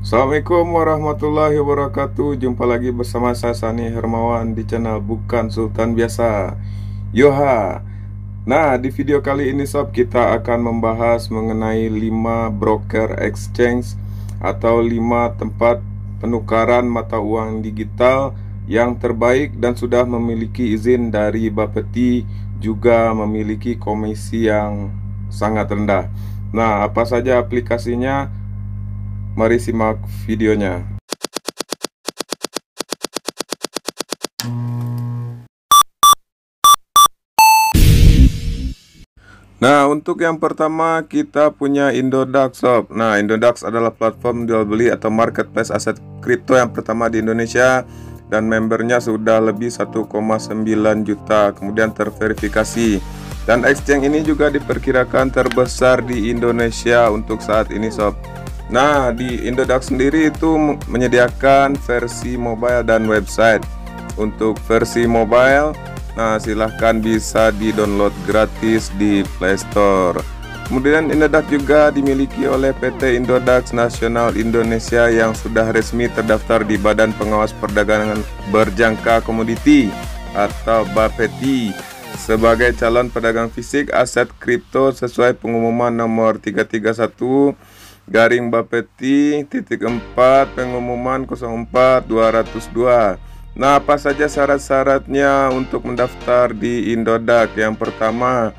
Assalamualaikum warahmatullahi wabarakatuh. Jumpa lagi bersama saya Sani Hermawan di channel Bukan Sultan Biasa, Yoha. Nah, di video kali ini sob, kita akan membahas mengenai 5 broker exchange atau 5 tempat penukaran mata uang digital yang terbaik dan sudah memiliki izin dari Bapeti, juga memiliki komisi yang sangat rendah. Nah, apa saja aplikasinya? Mari simak videonya. Nah, untuk yang pertama kita punya Indodax sob. Nah, Indodax adalah platform jual beli atau marketplace aset kripto yang pertama di Indonesia, dan membernya sudah lebih 1,9 juta, kemudian terverifikasi. Dan exchange ini juga diperkirakan terbesar di Indonesia untuk saat ini sob. Nah, di Indodax sendiri itu menyediakan versi mobile dan website. Untuk versi mobile, nah silahkan bisa di-download gratis di Play Store. Kemudian Indodax juga dimiliki oleh PT Indodax Nasional Indonesia yang sudah resmi terdaftar di Badan Pengawas Perdagangan Berjangka Komoditi atau Bapeti sebagai calon pedagang fisik aset kripto sesuai pengumuman nomor 331/Bapeti.4 pengumuman 04/202. Nah, apa saja syarat-syaratnya untuk mendaftar di Indodax? Yang pertama,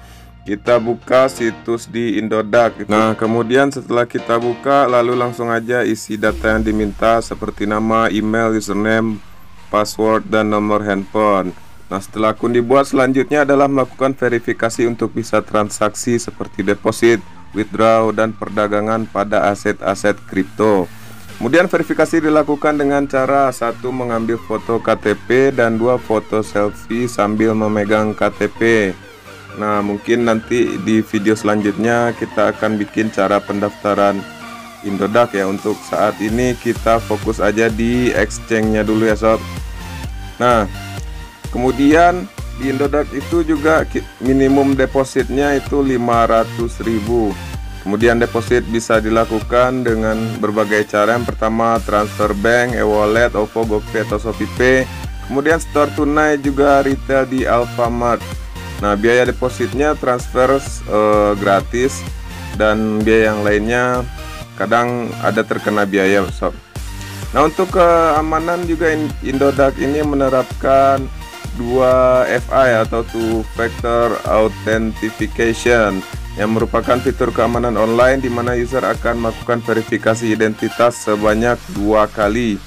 kita buka situs di Indodax. Nah, kemudian setelah kita buka, lalu langsung aja isi data yang diminta seperti nama, email, username, password, dan nomor handphone. Nah, setelah akun dibuat, selanjutnya adalah melakukan verifikasi untuk bisa transaksi seperti deposit, withdraw, dan perdagangan pada aset-aset kripto. Kemudian verifikasi dilakukan dengan cara 1. Mengambil foto KTP dan 2. Foto selfie sambil memegang KTP. Nah, mungkin nanti di video selanjutnya kita akan bikin cara pendaftaran Indodax ya. Untuk saat ini kita fokus aja di exchange-nya dulu ya sob. Nah, kemudian di Indodax itu juga minimum depositnya itu 500.000. Kemudian deposit bisa dilakukan dengan berbagai cara. Yang pertama transfer bank, e-wallet, OVO, GoPay atau ShopeePay. Kemudian store tunai, juga retail di Alfamart. Nah, biaya depositnya transfer gratis, dan biaya yang lainnya kadang ada terkena biaya sob. Nah, untuk keamanan juga Indodax ini menerapkan 2FA atau Two Factor Authentication yang merupakan fitur keamanan online di mana user akan melakukan verifikasi identitas sebanyak 2 kali.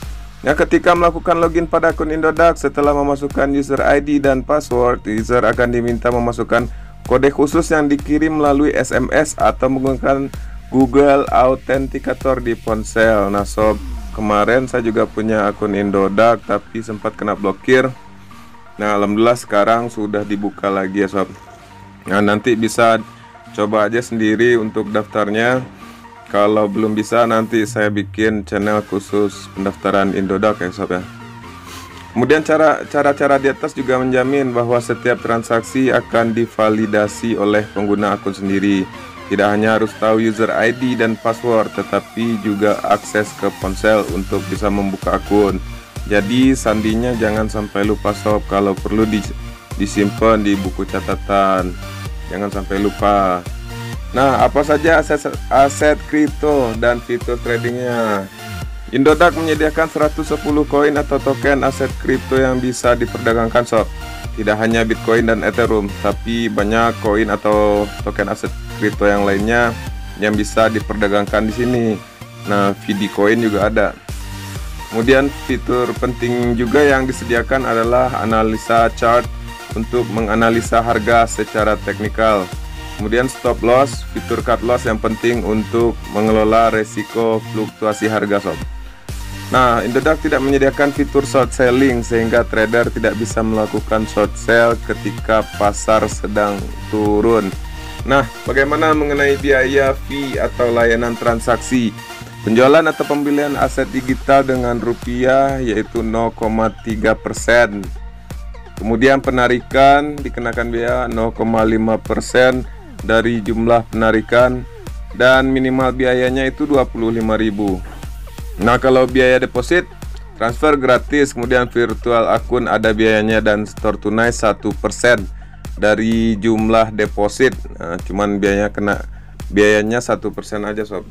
Nah, ketika melakukan login pada akun Indodax, setelah memasukkan user ID dan password, user akan diminta memasukkan kode khusus yang dikirim melalui SMS atau menggunakan Google Authenticator di ponsel. Nah sob, kemarin saya juga punya akun Indodax tapi sempat kena blokir. Nah, alhamdulillah sekarang sudah dibuka lagi ya sob. Nah, nanti bisa coba aja sendiri untuk daftarnya. Kalau belum bisa, nanti saya bikin channel khusus pendaftaran Indodax ya sob ya. Kemudian cara-cara di atas juga menjamin bahwa setiap transaksi akan divalidasi oleh pengguna akun sendiri. Tidak hanya harus tahu user ID dan password, tetapi juga akses ke ponsel untuk bisa membuka akun. Jadi sandinya jangan sampai lupa sob. Kalau perlu disimpan di buku catatan, jangan sampai lupa. Nah, apa saja aset kripto dan fitur tradingnya? Indodax menyediakan 110 koin atau token aset kripto yang bisa diperdagangkan sob. Tidak hanya Bitcoin dan Ethereum, tapi banyak koin atau token aset kripto yang lainnya yang bisa diperdagangkan di sini. Nah, VD Coin juga ada. Kemudian fitur penting juga yang disediakan adalah analisa chart untuk menganalisa harga secara teknikal. Kemudian stop loss, fitur cut loss yang penting untuk mengelola resiko fluktuasi harga sob. Nah, Indodax tidak menyediakan fitur short selling sehingga trader tidak bisa melakukan short sell ketika pasar sedang turun. Nah, bagaimana mengenai biaya fee atau layanan transaksi? Penjualan atau pembelian aset digital dengan rupiah yaitu 0,3%. Kemudian penarikan dikenakan biaya 0,5% dari jumlah penarikan, dan minimal biayanya itu 25.000. Nah, kalau biaya deposit, transfer gratis, kemudian virtual akun ada biayanya, dan store tunai 1% dari jumlah deposit. Nah, cuman biayanya 1% aja sob.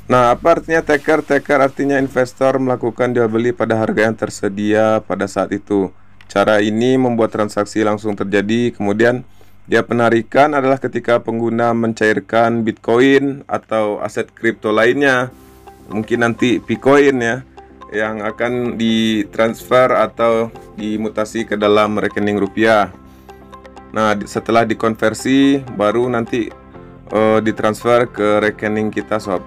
Nah, apa artinya taker? Taker artinya investor melakukan jual beli pada harga yang tersedia pada saat itu. Cara ini membuat transaksi langsung terjadi. Kemudian dia penarikan adalah ketika pengguna mencairkan Bitcoin atau aset kripto lainnya, mungkin nanti Bitcoin ya, yang akan ditransfer atau dimutasi ke dalam rekening rupiah. Nah, setelah dikonversi baru nanti ditransfer ke rekening kita sob.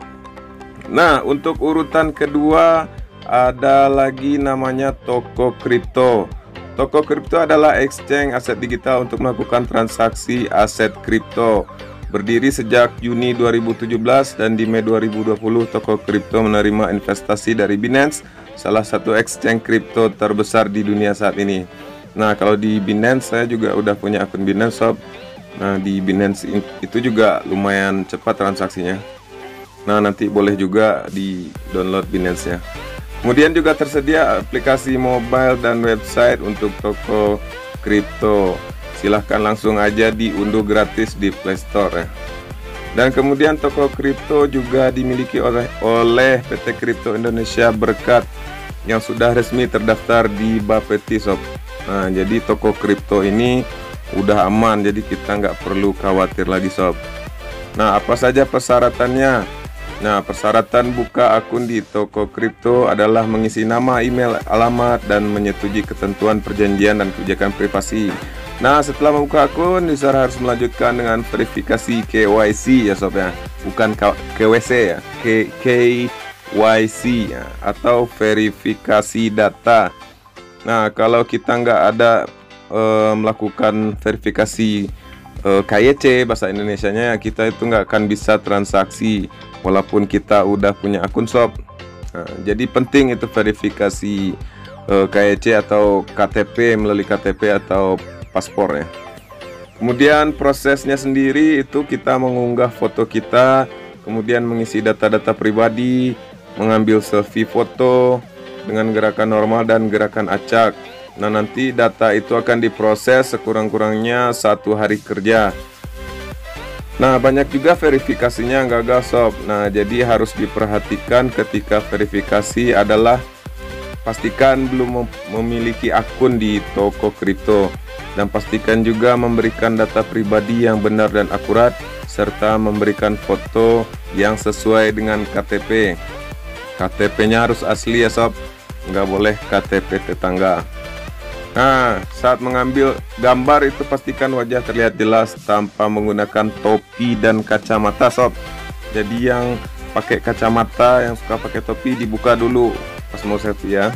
Nah, untuk urutan kedua ada lagi namanya toko kripto. Toko kripto adalah exchange aset digital untuk melakukan transaksi aset kripto. Berdiri sejak Juni 2017 dan di Mei 2020, toko kripto menerima investasi dari Binance, salah satu exchange kripto terbesar di dunia saat ini. Nah, kalau di Binance saya juga udah punya akun Binance sob. Nah, di Binance itu juga lumayan cepat transaksinya. Nah, nanti boleh juga di download Binance-nya. Kemudian juga tersedia aplikasi mobile dan website untuk toko kripto. Silahkan langsung aja diunduh gratis di Play Store ya. Dan kemudian toko kripto juga dimiliki oleh PT Kripto Indonesia Berkat yang sudah resmi terdaftar di Bapeti sob. Nah, jadi toko kripto ini udah aman, jadi kita nggak perlu khawatir lagi sob. Nah, apa saja persyaratannya? Nah, persyaratan buka akun di toko kripto adalah mengisi nama, email, alamat, dan menyetujui ketentuan perjanjian dan kebijakan privasi. Nah, setelah membuka akun, user harus melanjutkan dengan verifikasi KYC ya sob ya, bukan KWC ya, KYC ya, atau verifikasi data. Nah, kalau kita nggak ada melakukan verifikasi KYC bahasa Indonesianya, kita itu nggak akan bisa transaksi walaupun kita udah punya akun sob. Nah, jadi penting itu verifikasi KYC atau KTP, melalui KTP atau paspor ya. Kemudian prosesnya sendiri itu kita mengunggah foto kita, kemudian mengisi data-data pribadi, mengambil selfie foto dengan gerakan normal dan gerakan acak. Nah, nanti data itu akan diproses sekurang-kurangnya 1 hari kerja. Nah, banyak juga verifikasinya yang gagal sob. Nah, jadi harus diperhatikan ketika verifikasi adalah pastikan belum memiliki akun di toko kripto, dan pastikan juga memberikan data pribadi yang benar dan akurat, serta memberikan foto yang sesuai dengan KTP. KTP-nya harus asli ya sob, nggak boleh KTP tetangga. Nah, saat mengambil gambar itu pastikan wajah terlihat jelas tanpa menggunakan topi dan kacamata sob. Jadi yang pakai kacamata, yang suka pakai topi, dibuka dulu pas mau selfie ya.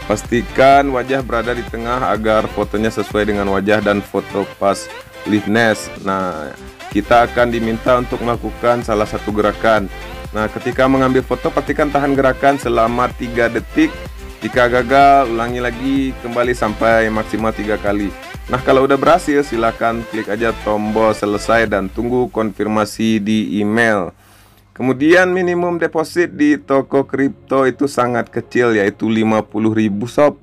Pastikan wajah berada di tengah agar fotonya sesuai dengan wajah dan foto pas liveness. Nah, kita akan diminta untuk melakukan salah satu gerakan. Nah, ketika mengambil foto pastikan tahan gerakan selama 3 detik. Jika gagal, ulangi lagi kembali sampai maksimal 3 kali. Nah, kalau udah berhasil, silahkan klik aja tombol selesai dan tunggu konfirmasi di email. Kemudian minimum deposit di toko kripto itu sangat kecil, yaitu 50.000 sob.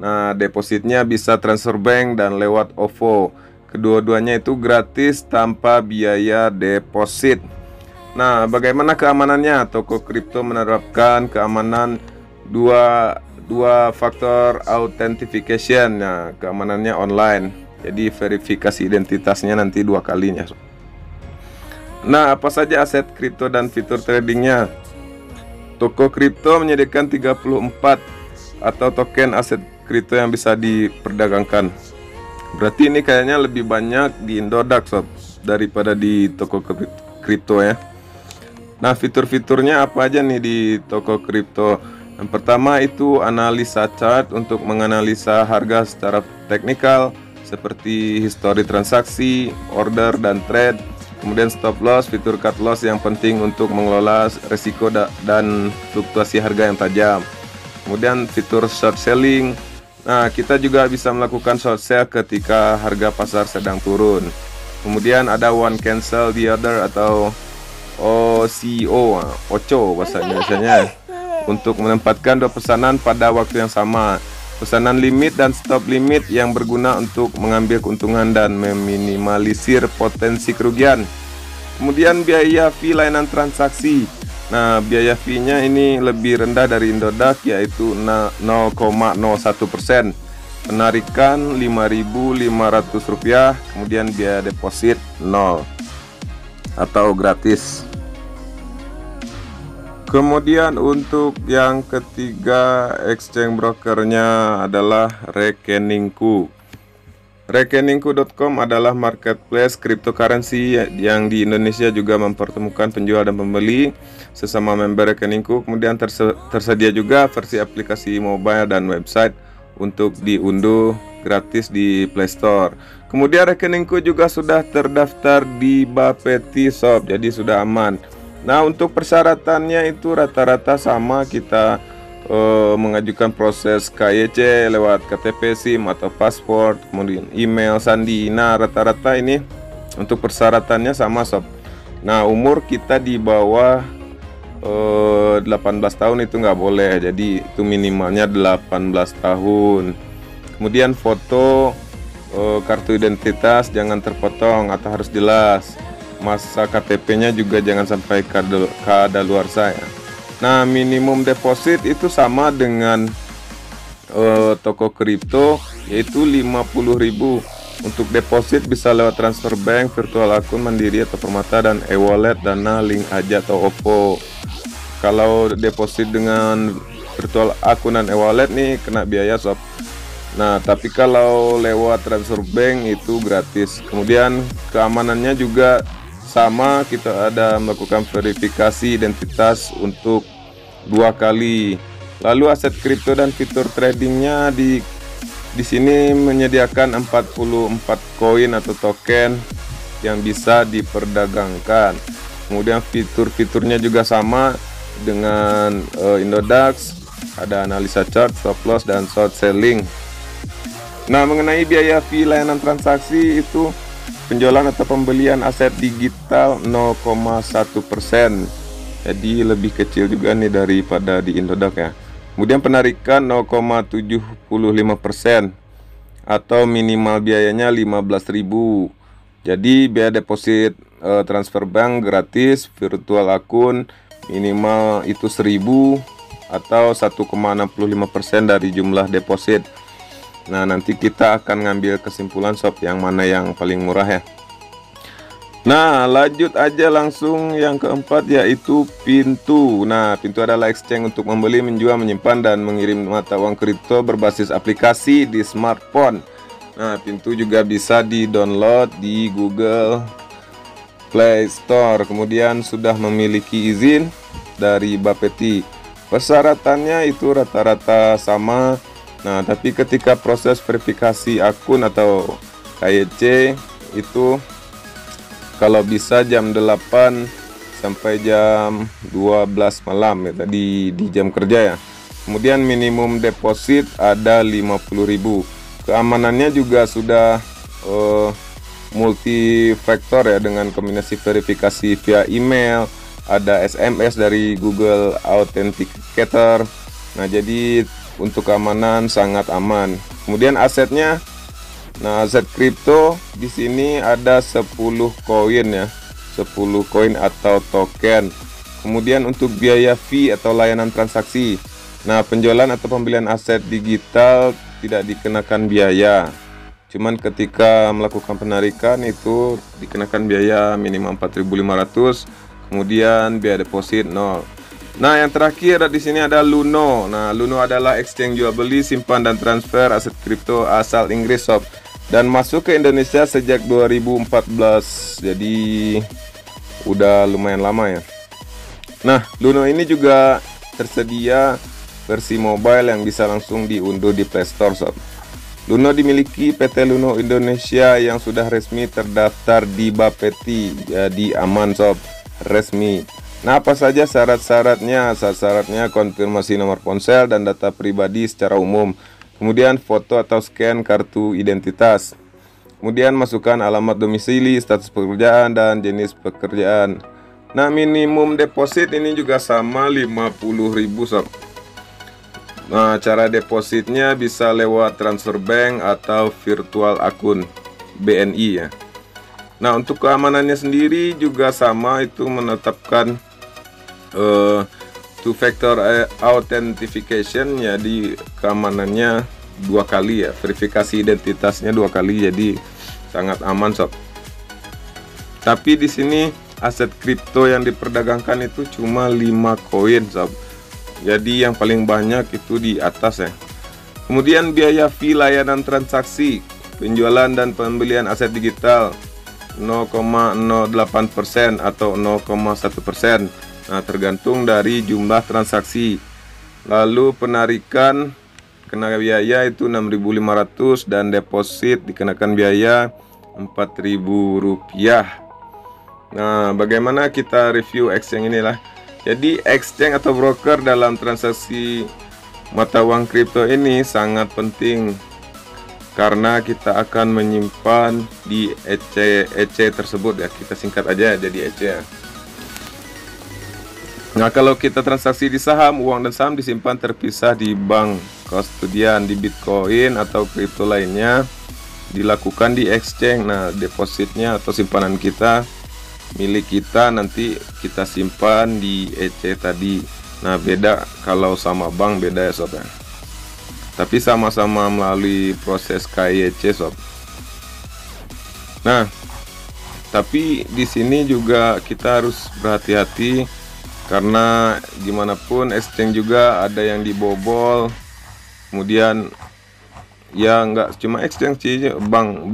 Nah, depositnya bisa transfer bank dan lewat OVO. Kedua-duanya itu gratis tanpa biaya deposit. Nah, bagaimana keamanannya? Toko kripto menerapkan keamanan dua faktor authentication. Nah, keamanannya online, jadi verifikasi identitasnya nanti 2 kalinya. Nah, apa saja aset kripto dan fitur tradingnya? Toko kripto menyediakan 34 atau token aset kripto yang bisa diperdagangkan. Berarti ini kayaknya lebih banyak di Indodax sob daripada di toko kripto ya. Nah, fitur-fiturnya apa aja nih di toko kripto? Yang pertama itu analisa chart untuk menganalisa harga secara teknikal seperti histori transaksi, order, dan trade. Kemudian stop loss, fitur cut loss yang penting untuk mengelola resiko dan fluktuasi harga yang tajam. Kemudian fitur short selling. Nah, kita juga bisa melakukan short sell ketika harga pasar sedang turun. Kemudian ada one cancel the order atau OCO, OCO bahasa Indonesianya, untuk menempatkan dua pesanan pada waktu yang sama. Pesanan limit dan stop limit yang berguna untuk mengambil keuntungan dan meminimalisir potensi kerugian. Kemudian biaya fee layanan transaksi. Nah, biaya fee-nya ini lebih rendah dari Indodax, yaitu 0,01%. Penarikan Rp5.500, kemudian biaya deposit 0 atau gratis. Kemudian untuk yang ketiga exchange brokernya adalah Rekeningku. Rekeningku.com adalah marketplace cryptocurrency yang di Indonesia juga mempertemukan penjual dan pembeli sesama member Rekeningku. Kemudian tersedia juga versi aplikasi mobile dan website untuk diunduh gratis di Play Store. Kemudian Rekeningku juga sudah terdaftar di Bapeti Shop, jadi sudah aman. Nah, untuk persyaratannya itu rata-rata sama, kita mengajukan proses KYC lewat KTP, SIM atau paspor, kemudian email, sandi. Nah, rata-rata ini untuk persyaratannya sama sob. Nah, umur kita di bawah 18 tahun itu nggak boleh, jadi itu minimalnya 18 tahun. Kemudian foto kartu identitas jangan terpotong atau harus jelas. Masa KTP-nya juga jangan sampai kadaluarsa ya. Nah, minimum deposit itu sama dengan toko kripto, yaitu 50.000. Untuk deposit bisa lewat transfer bank, virtual akun Mandiri atau Permata, dan e-wallet, Dana, Link Aja atau OVO. Kalau deposit dengan virtual akun dan e-wallet nih kena biaya sob. Nah, tapi kalau lewat transfer bank itu gratis. Kemudian keamanannya juga sama, kita ada melakukan verifikasi identitas untuk 2 kali. Lalu aset kripto dan fitur tradingnya di sini menyediakan 44 koin atau token yang bisa diperdagangkan. Kemudian fitur-fiturnya juga sama dengan Indodax, ada analisa chart, stop loss, dan short selling. Nah, mengenai biaya fee layanan transaksi itu penjualan atau pembelian aset digital 0,1%, jadi lebih kecil juga nih daripada di Indodax ya. Kemudian penarikan 0,75% atau minimal biayanya 15.000. Jadi biaya deposit transfer bank gratis, virtual akun minimal itu 1.000 atau 1,65% dari jumlah deposit. Nah, nanti kita akan ngambil kesimpulan sob yang mana yang paling murah ya. Nah, lanjut aja langsung yang keempat, yaitu Pintu. Nah, Pintu adalah exchange untuk membeli, menjual, menyimpan, dan mengirim mata uang kripto berbasis aplikasi di smartphone. Nah, Pintu juga bisa di-download di Google Play Store. Kemudian sudah memiliki izin dari Bapeti. Persyaratannya itu rata-rata sama. Nah, tapi ketika proses verifikasi akun atau KYC itu kalau bisa jam 8 sampai jam 12 malam ya, tadi di jam kerja ya. Kemudian minimum deposit ada 50.000. Keamanannya juga sudah multifaktor ya, dengan kombinasi verifikasi via email, ada SMS dari Google Authenticator. Nah, jadi untuk keamanan sangat aman. Kemudian asetnya, nah aset kripto di sini ada 10 koin ya, 10 koin atau token. Kemudian untuk biaya fee atau layanan transaksi, nah penjualan atau pembelian aset digital tidak dikenakan biaya. Cuman ketika melakukan penarikan itu dikenakan biaya minimal 4.500. Kemudian biaya deposit 0. Nah, yang terakhir di sini ada Luno. Nah, Luno adalah exchange jual beli, simpan, dan transfer aset kripto asal Inggris sob, dan masuk ke Indonesia sejak 2014. Jadi udah lumayan lama ya. Nah, Luno ini juga tersedia versi mobile yang bisa langsung diunduh di Play Store sob. Luno dimiliki PT Luno Indonesia yang sudah resmi terdaftar di Bapeti. Jadi aman sob, resmi. Nah, apa saja syarat-syaratnya? Syarat-syaratnya konfirmasi nomor ponsel dan data pribadi secara umum. Kemudian foto atau scan kartu identitas. Kemudian masukkan alamat domisili, status pekerjaan, dan jenis pekerjaan. Nah, minimum deposit ini juga sama 50.000 sob. Nah, cara depositnya bisa lewat transfer bank atau virtual akun BNI ya. Nah, untuk keamanannya sendiri juga sama, itu menetapkan two factor authentication, jadi keamanannya 2 kali ya, verifikasi identitasnya 2 kali, jadi sangat aman sob. Tapi di sini aset kripto yang diperdagangkan itu cuma 5 koin sob. Jadi yang paling banyak itu di atas ya. Kemudian biaya fee layanan transaksi, penjualan dan pembelian aset digital 0,08% atau 0,1%. Nah, tergantung dari jumlah transaksi. Lalu penarikan kena biaya itu 6.500 dan deposit dikenakan biaya Rp4.000. Nah, bagaimana kita review exchange inilah. Jadi exchange atau broker dalam transaksi mata uang kripto ini sangat penting karena kita akan menyimpan di EC tersebut ya. Kita singkat aja jadi EC ya. Nah, kalau kita transaksi di saham, uang dan saham disimpan terpisah di bank kustodian. Di Bitcoin atau kripto lainnya dilakukan di exchange. Nah, depositnya atau simpanan kita milik kita nanti kita simpan di EC tadi. Nah, beda kalau sama bank, beda ya sob ya. Tapi sama-sama melalui proses KYC sob. Nah, tapi di sini juga kita harus berhati-hati karena gimana pun exchange juga ada yang dibobol. Kemudian ya nggak cuma exchange sih, bank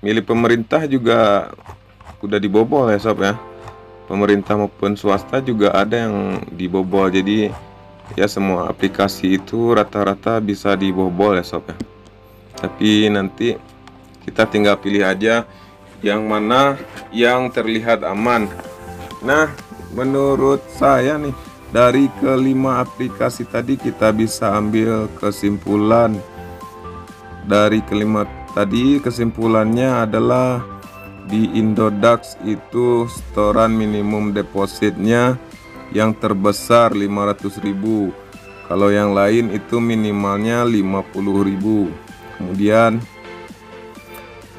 milik pemerintah juga udah dibobol ya sob ya. Pemerintah maupun swasta juga ada yang dibobol. Jadi ya semua aplikasi itu rata-rata bisa dibobol ya sob ya. Tapi nanti kita tinggal pilih aja yang mana yang terlihat aman. Nah, menurut saya nih, dari kelima aplikasi tadi kita bisa ambil kesimpulan. Dari kelima tadi kesimpulannya adalah di Indodax itu setoran minimum depositnya yang terbesar 500.000. Kalau yang lain itu minimalnya 50.000. Kemudian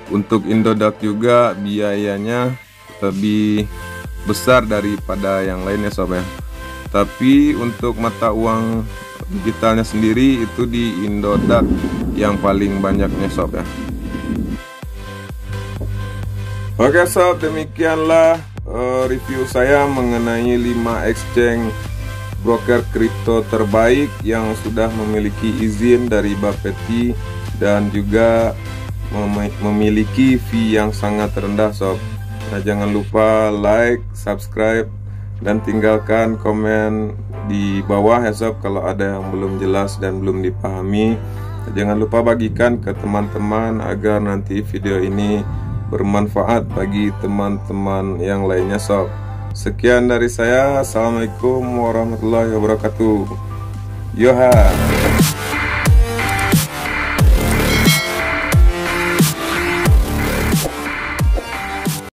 untuk Indodax juga biayanya lebih besar daripada yang lainnya sob ya. Tapi untuk mata uang digitalnya sendiri itu di Indodax yang paling banyaknya sob ya. Oke sob, demikianlah review saya mengenai 5 exchange broker kripto terbaik yang sudah memiliki izin dari Bapeti dan juga memiliki fee yang sangat rendah sob. Nah, jangan lupa like, subscribe, dan tinggalkan komen di bawah ya sob kalau ada yang belum jelas dan belum dipahami. Jangan lupa bagikan ke teman-teman agar nanti video ini bermanfaat bagi teman-teman yang lainnya sob. Sekian dari saya. Assalamualaikum warahmatullahi wabarakatuh. Yoha.